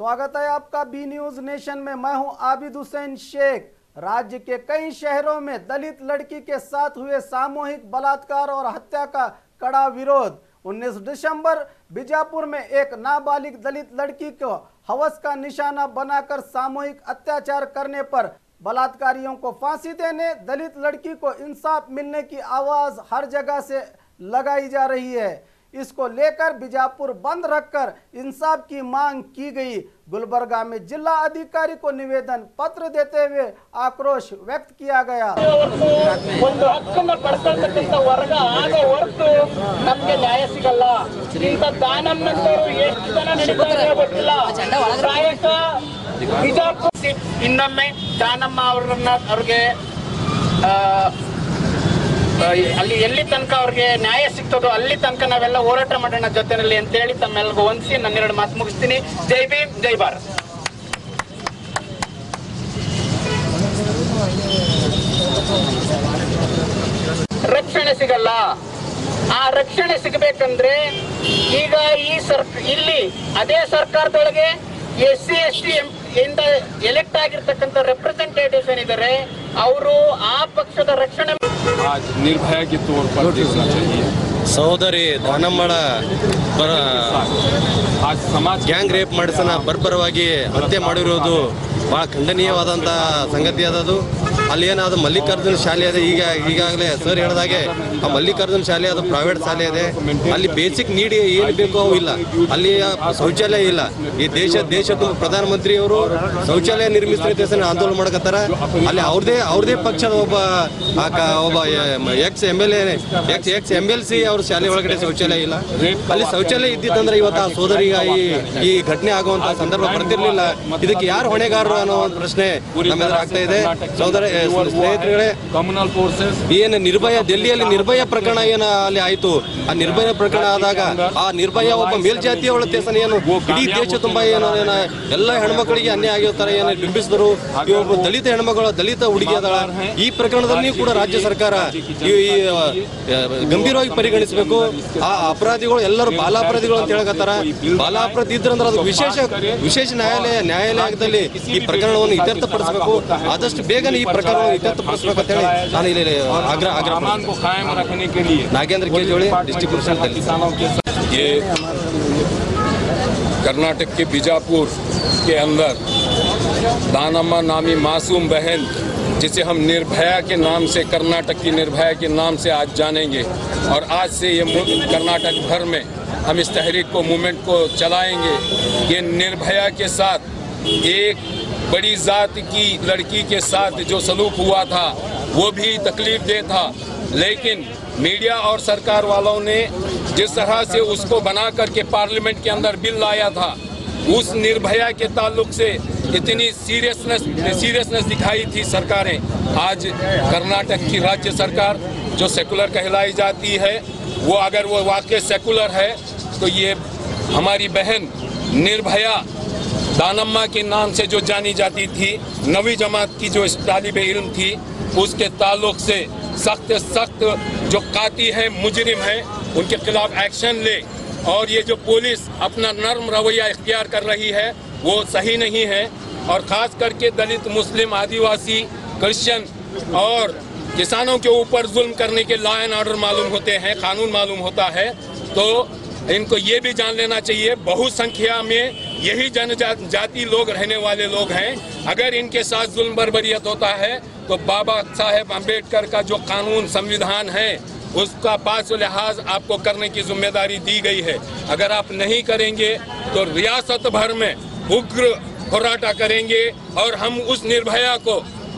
स्वागत है आपका बी न्यूज नेशन में। मैं हूं आबिद हुसैन शेख। राज्य के कई शहरों में दलित लड़की के साथ हुए सामूहिक बलात्कार और हत्या का कड़ा विरोध। 19 दिसंबर बीजापुर में एक नाबालिग दलित लड़की को हवस का निशाना बनाकर सामूहिक अत्याचार करने पर बलात्कारियों को फांसी देने दलित लड़की को इंसाफ मिलने की आवाज हर जगह से लगाई जा रही है। इसको लेकर बीजापुर बंद रखकर इंसाफ की मांग की गई। गुलबर्गा में जिला अधिकारी को निवेदन पत्र देते हुए आक्रोश व्यक्त किया गया। ಒಂದು ಹಕ್ಕನ್ನು ಪಡ್ಕೊಳ್ಳತಕ್ಕಂತ ವರ್ಗ ಆಗ ಹೊರತು ನಮಗೆ ನ್ಯಾಯ ಸಿಗಲ್ಲ। ಇಂಥ ದಾನಮ್ಮನವರು ಎಷ್ಟು ಜನ ನಡೀತಾರೆ ಗೊತ್ತಿಲ್ಲ। ಪ್ರಾಯಕ ಬಿಜಾಪುರ ಇನ್ನೊಮ್ಮೆ ದಾನಮ್ಮ ಅವ್ರಿಗೆ ಅಲ್ಲಿ ಎಲ್ಲಿ ತನಕ ಅವ್ರಿಗೆ ನ್ಯಾಯ ಸಿಗ್ತದೋ ಅಲ್ಲಿ ತನಕ ನಾವೆಲ್ಲ ಹೋರಾಟ ಮಾಡೋಣ ಜೊತೆನಲ್ಲಿ ಅಂತ ಹೇಳಿ ತಮ್ಮೆಲ್ಲರಿಗೂ ವಂದಿಸಿ ನನ್ನೆರಡು ಮಾತು ಮುಗಿಸ್ತೀನಿ। ಜೈ ಭೀಮ್ ಜೈ ಭಾರತ್। ರಕ್ಷಣೆ ಸಿಗಲ್ಲ। ಆ ರಕ್ಷಣೆ ಸಿಗಬೇಕಂದ್ರೆ ಈಗ ಇಲ್ಲಿ ಅದೇ ಸರ್ಕಾರದೊಳಗೆ SC ST ಇಂದ ಎಲೆಕ್ಟ್ ಆಗಿರ್ತಕ್ಕಂಥ ರೆಪ್ರೆಸೆಂಟೇಟಿವ್ಸ್ ಏನಿದ್ದಾರೆ ಅವರು ಆ ಪಕ್ಷದ ರಕ್ಷಣೆ आज निर्भया के तौर पर देखना चाहिए। ಸಹೋದರಿ ದಾನಮ್ಮಳ ಗ್ಯಾಂಗ್ ರೇಪ್ ಮಾಡಿಸನ ಬರ್ಬರವಾಗಿ ಹತ್ಯೆ ಮಾಡಿರೋದು ಬಹಳ ಖಂಡನೀಯವಾದಂಥ ಸಂಗತಿ ಅದದು। ಅಲ್ಲಿ ಏನಾದ ಮಲ್ಲಿಕಾರ್ಜುನ ಶಾಲೆ ಇದೆ, ಈಗಾಗಲೇ ಸರ್ ಹೇಳಿದಾಗೆ ಆ ಮಲ್ಲಿಕಾರ್ಜುನ ಶಾಲೆ ಅದು ಪ್ರೈವೇಟ್ ಶಾಲೆ ಇದೆ। ಅಲ್ಲಿ ಬೇಸಿಕ್ ನೀಡ್ ಏನು ಬೇಕೋ ಅವು ಇಲ್ಲ, ಅಲ್ಲಿ ಶೌಚಾಲಯ ಇಲ್ಲ। ಈ ದೇಶದ ಪ್ರಧಾನಮಂತ್ರಿಯವರು ಶೌಚಾಲಯ ನಿರ್ಮಿಸಿದ ಆಂದೋಲನ ಮಾಡಕತ್ತಾರ। ಅಲ್ಲಿ ಅವ್ರದೇ ಪಕ್ಷದ ಒಬ್ಬ ಎಕ್ಸ್ MLC ಅವ್ರ ಶಾಲೆ ಒಳಗಡೆ ಶೌಚಾಲಯ ಇಲ್ಲ। ಅಲ್ಲಿ ಶೌಚಾಲಯ ಇದ್ದಿತ್ತಂದ್ರೆ ಇವತ್ತು ಆ ಸೋದರಿಗ ಈ ಘಟನೆ ಆಗುವಂತ ಸಂದರ್ಭ ಬರ್ತಿರ್ಲಿಲ್ಲ। ಇದಕ್ಕೆ ಯಾರು ಹೊಣೆಗಾರರು ಅನ್ನೋ ಒಂದು ಪ್ರಶ್ನೆ ನಮ್ಮೆದುರು ಆಗ್ತಾ ಇದೆ। ಸಹೋದರ ಸ್ನೇಹಿತರೆ, ಏನು ಡೆಲ್ಲಿಯಲ್ಲಿ ನಿರ್ಭಯ ಪ್ರಕರಣ ಏನು ಅಲ್ಲಿ ಆಯ್ತು, ಆ ನಿರ್ಭಯ ಪ್ರಕರಣ ಆದಾಗ ಆ ನಿರ್ಭಯ ಒಬ್ಬ ಮೇಲ್ಜಾತಿಯ ಒಳತೇಸನ ಏನು ಇಡೀ ದೇಶ ತುಂಬಾ ಏನು ಎಲ್ಲ ಹೆಣ್ಮಕ್ಳಿಗೆ ಅನ್ಯಾಯ ಆಗಿರ್ತಾರೆ ಏನು ಬಿಂಬಿಸಿದ್ರು। ಒಬ್ಬ ದಲಿತ ಹೆಣ್ಮಗಳು ದಲಿತ ಹುಡುಗಿ ಅದಾಳ। ಈ ಪ್ರಕರಣದಲ್ಲಿ ಕೂಡ ರಾಜ್ಯ ಸರ್ಕಾರ ಗಂಭೀರವಾಗಿ ಪರಿಗಣಿಸಬೇಕು। ಆ ಅಪರಾಧಿಗಳು ಎಲ್ಲರೂ ಬಾಲಾಪರಾಧಿಗಳು ಅಂತ ಹೇಳಕತ್ತಾರ। ಬಾಲಾಪರಾಧಿ ಇದ್ರಂದ್ರೆ ಅದು ವಿಶೇಷ ನ್ಯಾಯಾಲಯದಲ್ಲಿ ಈ ಪ್ರಕರಣವನ್ನು ಇತ್ಯರ್ಥಪಡಿಸಬೇಕು। ಆದಷ್ಟು ಬೇಗನೆ ಈ ಪ್ರಕರಣವನ್ನು ಇತ್ಯರ್ಥಪಡಿಸಬೇಕಂತ ಹೇಳಿ ನಾನು ಇಲ್ಲಿ ಆಗ್ರಹ नागेंद्र केजोड़ी डिस्ट्रिक्ट। ये कर्नाटक के बीजापुर के अंदर दानम्मा नामी मासूम बहन, जिसे हम निर्भया के नाम से, कर्नाटक की निर्भया के नाम से आज जानेंगे, और आज से ये कर्नाटक भर में हम इस तहरीक को, मूवमेंट को चलाएंगे। ये निर्भया के साथ एक बड़ी जात की लड़की के साथ जो सलूक हुआ था वो भी तकलीफ दे था, लेकिन मीडिया और सरकार वालों ने जिस तरह से उसको बना करके पार्लियामेंट के अंदर बिल लाया था, उस निर्भया के ताल्लुक से इतनी सीरियसनेस दिखाई थी सरकारें। आज कर्नाटक की राज्य सरकार जो सेकुलर कहलाई जाती है, वो अगर वो वाकई सेकुलर है तो ये हमारी बहन निर्भया दानम्मा के नाम से जो जानी जाती थी, 9वीं जमात की जो तालिबे इल्म थी, उसके ताल्लुक से सख्त जो काती है, मुजरिम है, उनके खिलाफ एक्शन ले। और ये जो पुलिस अपना नर्म रवैया इख्तियार कर रही है वो सही नहीं है। और ख़ास करके दलित, मुस्लिम, आदिवासी, क्रिश्चियन और किसानों के ऊपर जुल्म करने के लॉ एंड ऑर्डर मालूम होते हैं, कानून मालूम होता है। तो इनको ये भी जान लेना चाहिए बहुसंख्या में यही जनजाति लोग रहने वाले लोग हैं। अगर इनके साथ जुल्म बर्बरियत होता है तो बाबा साहेब अम्बेडकर का जो कानून, संविधान है, उसका पास लिहाज आपको करने की जिम्मेदारी दी गई है। अगर आप नहीं करेंगे तो रियासत भर में उग्र होराटा करेंगे, और हम उस निर्भया को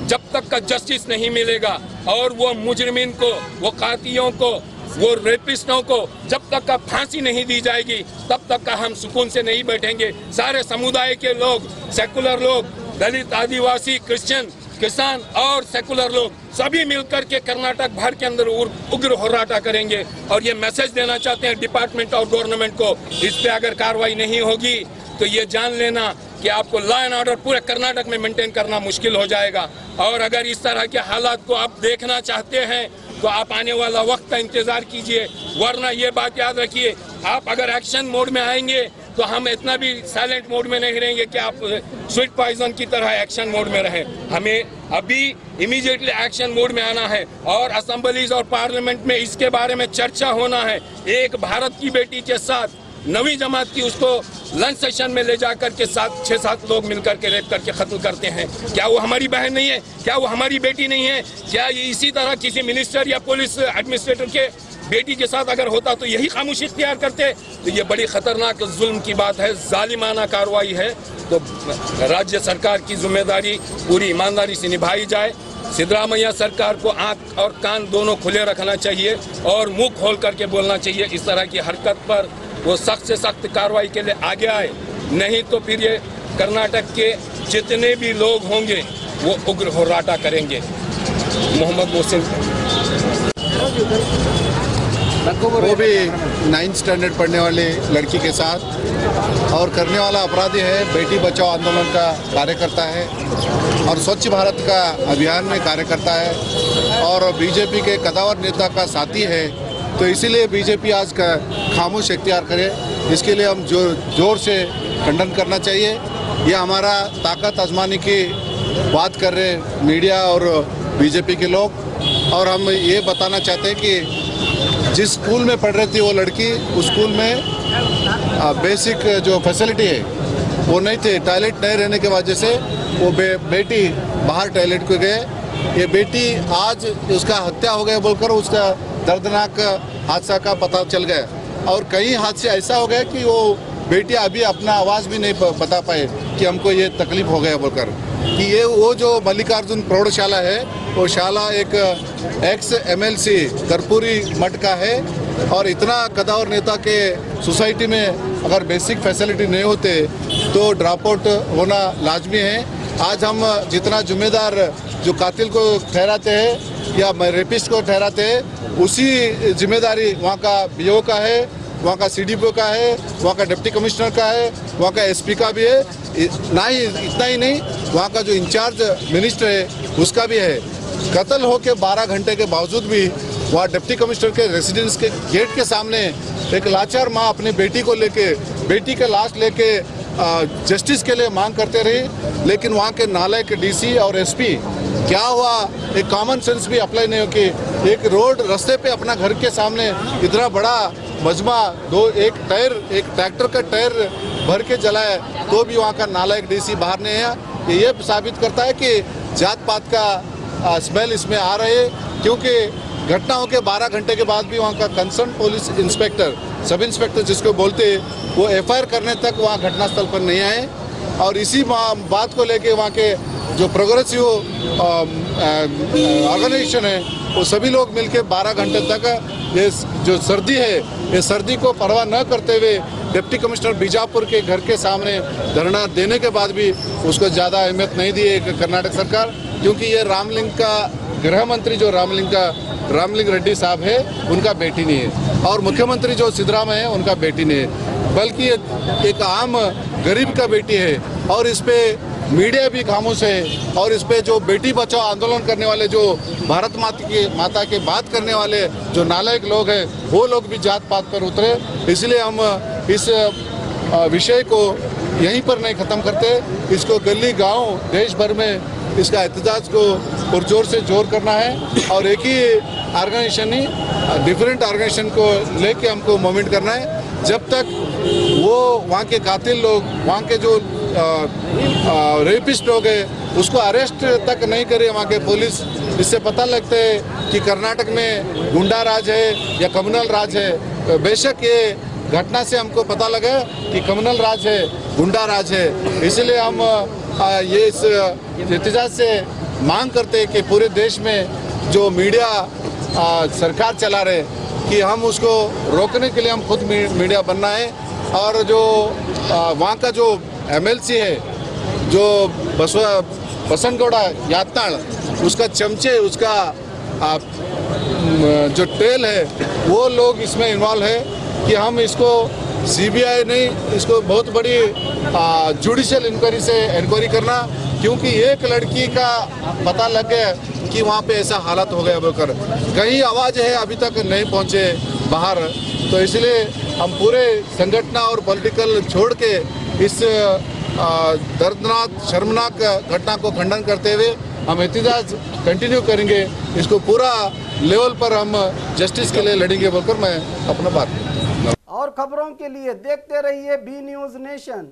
जब तक का जस्टिस नहीं मिलेगा, और वो मुजरिमीन को, वो कातियों को, वो रेपिस्टों को जब तक का फांसी नहीं दी जाएगी, तब तक का हम सुकून से नहीं बैठेंगे। सारे समुदाय के लोग, सेकुलर लोग, दलित, आदिवासी, क्रिश्चियन, किसान और सेकुलर लोग सभी मिलकर के कर्नाटक भर के अंदर उग्र होराटा करेंगे। और ये मैसेज देना चाहते हैं डिपार्टमेंट और गवर्नमेंट को, इस पे अगर कार्रवाई नहीं होगी तो ये जान लेना कि आपको लॉ एंड ऑर्डर पूरे कर्नाटक में मेंटेन करना मुश्किल हो जाएगा। और अगर इस तरह के हालात को आप देखना चाहते हैं तो आप आने वाला वक्त का इंतजार कीजिए, वरना ये बात याद रखिए, आप अगर एक्शन मोड में आएंगे तो हम इतना भी साइलेंट मोड में नहीं रहेंगे कि आप स्वीट पॉइजन की तरह एक्शन मोड में रहें। हमें अभी इमीडिएटली एक्शन मोड में आना है और असेंबलीज और पार्लियामेंट में इसके बारे में चर्चा होना है। एक भारत की बेटी के साथ 9वीं जमात की उसको लंच सेशन में ले जाकर के 6-7 लोग मिलकर के रेप करके खत्म करते हैं। क्या वो हमारी बहन नहीं है? क्या वो हमारी बेटी नहीं है? क्या ये इसी तरह किसी मिनिस्टर या पुलिस एडमिनिस्ट्रेटर के बेटी के साथ अगर होता तो यही खामोशी इख्तियार करते? तो ये बड़ी खतरनाक जुल्म की बात है, जालिमाना कार्रवाई है। तो राज्य सरकार की जिम्मेदारी पूरी ईमानदारी से निभाई जाए। सिद्धरामैया सरकार को आंख और कान दोनों खुले रखना चाहिए और मुंह खोल करके बोलना चाहिए। इस तरह की हरकत पर वो सख्त से सख्त कार्रवाई के लिए आगे आए, नहीं तो फिर ये कर्नाटक के जितने भी लोग होंगे वो उग्र होराटा करेंगे। मोहम्मद मोहसिन, वो भी 9th स्टैंडर्ड पढ़ने वाली लड़की के साथ, और करने वाला अपराधी है बेटी बचाओ आंदोलन का कार्यकर्ता है और स्वच्छ भारत का अभियान में कार्यकर्ता है और बीजेपी के कदावर नेता का साथी है। तो इसीलिए बीजेपी आज का खामोश इख्तियार करे, इसके लिए हम जोर से खंडन करना चाहिए। ये हमारा ताकत आजमाने की बात कर रहे मीडिया और बीजेपी के लोग, और हम ये बताना चाहते हैं कि जिस स्कूल में पढ़ रही थी वो लड़की, उस स्कूल में बेसिक जो फैसिलिटी है वो नहीं थे। टॉयलेट नहीं रहने की वजह से वो बेटी बाहर टॉयलेट को गए। ये बेटी आज उसका हत्या हो गया बोलकर उसका दर्दनाक हादसा का पता चल गया, और कई हादसे ऐसा हो गया कि वो बेटी अभी अपना आवाज़ भी नहीं बता पाए कि हमको ये तकलीफ हो गया बोलकर। कि ये वो जो मल्लिकार्जुन प्रौढ़शाला है वो शाला एक एक्स MLC कर्पूरी मठ का है, और इतना कदावर नेता के सोसाइटी में अगर बेसिक फैसिलिटी नहीं होते तो ड्रॉप आउट होना लाजमी है। आज हम जितना जिम्मेदार जो कातिल को ठहराते हैं या रेपिस्ट को ठहराते हैं, उसी जिम्मेदारी वहाँ का BO का है, वहाँ का CDPO का है, वहाँ का डिप्टी कमिश्नर का है, वहाँ का SP का भी है। ना ही इतना ही नहीं, वहाँ का जो इंचार्ज मिनिस्टर है उसका भी है। कत्ल हो के 12 घंटे के बावजूद भी वहाँ डिप्टी कमिश्नर के रेसिडेंस के गेट के सामने एक लाचार माँ अपनी बेटी को लेके, बेटी का लाश लेके जस्टिस के लिए मांग करते रही, लेकिन वहाँ के नालायक DC और SP क्या हुआ, एक कॉमन सेंस भी अप्लाई नहीं हो कि एक रोड रास्ते पे अपना घर के सामने इतना बड़ा मजमा एक ट्रैक्टर का टायर भर के जलाए तो भी वहाँ का नालायक DC बाहर नहीं है। ये साबित करता है कि जात पात का स्मेल इसमें आ रहे है, क्योंकि घटनाओं के 12 घंटे के बाद भी वहाँ का concern police inspector, sub inspector जिसको बोलते हैं, वो FIR करने तक वहाँ घटनास्थल पर नहीं आए। और इसी बात को लेके वहाँ के जो प्रोग्रेसिव ऑर्गेनाइजेशन है वो सभी लोग मिलके 12 घंटे तक ये जो सर्दी है, ये सर्दी को परवाह न करते हुए डिप्टी कमिश्नर बीजापुर के घर के सामने धरना देने के बाद भी उसको ज़्यादा अहमियत नहीं दी है कर्नाटक सरकार, क्योंकि ये रामलिंग का गृह मंत्री जो रामलिंग रेड्डी साहब है उनका बेटी नहीं है, और मुख्यमंत्री जो सिद्धरामैया है उनका बेटी नहीं है, बल्कि एक आम गरीब का बेटी है। और इस पे मीडिया भी खामोश है, और इस पे जो बेटी बचाओ आंदोलन करने वाले, जो भारत माता की बात करने वाले जो नालायक लोग हैं, वो लोग भी जात पात पर उतरे। इसलिए हम इस विषय को यहीं पर नहीं ख़त्म करते, इसको गली गांव देश भर में इसका एहतजाज को पुरजोर से जोर करना है, और एक ही ऑर्गेनाइजेशन नहीं, डिफरेंट ऑर्गेनाइजेशन को लेके हमको मूवमेंट करना है। जब तक वो वहाँ के कातिल लोग, वहाँ के जो रेपिस्ट लोग हैं उसको अरेस्ट तक नहीं करे वहाँ के पुलिस, इससे पता लगता है कि कर्नाटक में गुंडा राज है या कम्युनल राज है। बेशक ये घटना से हमको पता लगा कि कम्युनल राज है, गुंडा राज है। इसलिए हम ये इस एहतजाज से मांग करते हैं कि पूरे देश में जो मीडिया सरकार चला रहे कि हम उसको रोकने के लिए हम खुद मीडिया बनना है, और जो वहाँ का जो MLC है जो बसनगौड़ा यात्नाड़, उसका चमचे, उसका जो टेल है, वो लोग इसमें इन्वॉल्व है कि हम इसको CBI नहीं, इसको बहुत बड़ी जुडिशियल इंक्वायरी से इंक्वायरी करना, क्योंकि एक लड़की का पता लग गया कि वहाँ पे ऐसा हालत हो गया बोलकर। कई आवाज़ है अभी तक नहीं पहुँचे, बाहर। तो इसलिए हम पूरे संगठन और पॉलिटिकल छोड़ के इस दर्दनाक शर्मनाक घटना को खंडन करते हुए हम एहतजाज कंटिन्यू करेंगे। इसको पूरा लेवल पर हम जस्टिस के लिए लड़ेंगे बोलकर मैं अपना बात। और खबरों के लिए देखते रहिए बी न्यूज़ नेशन।